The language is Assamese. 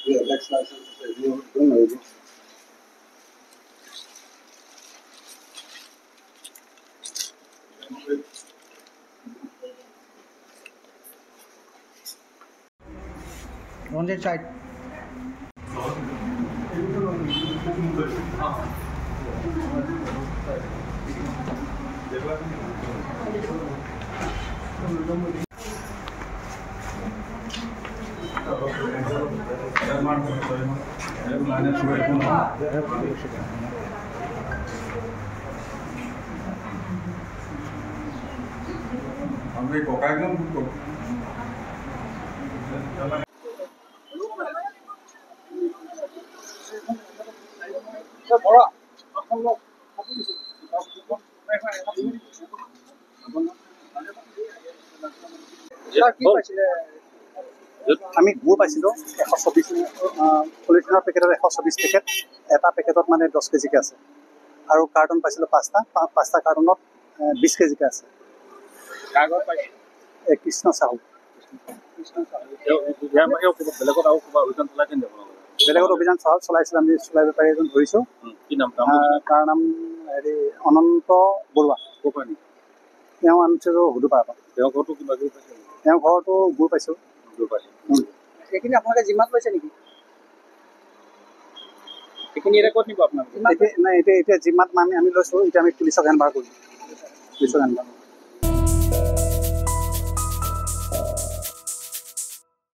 Yeah, next license is you don't know. On that side. हमरे कोकागम को আমি গুড় পাইছিলোঁ 124 পলিথিনৰ পেকেটত 124 পেকেট এটা পেকেটত মানে 10 কেজিকে আছে আৰু কাৰ্টন পাইছিলোঁ পাঁচটা কাৰ্টনত 20 কেজিকে আছে কৃষ্ণ চাহু বেলেগত অভিযান চলাইছিলোঁ আমি চলাই বেপাৰী এজন ধৰিছোঁ তাৰ নাম হেৰি অনন্ত বৰুৱা তেওঁ আনিছিলোঁ হুদুপাৰ পৰা তেওঁৰ ঘৰতো গুড় পাইছোঁ সেইখিনি আপোনালোকে জিম্মাত লৈছে নেকি সেইখিনি এতিয়া ক'ত নিব আপোনালোকে নাই এতিয়া জিম্মাত আমি লৈছোঁ এতিয়া আমি পুলিচক হেণ্ডভাৰ কৰিছোঁ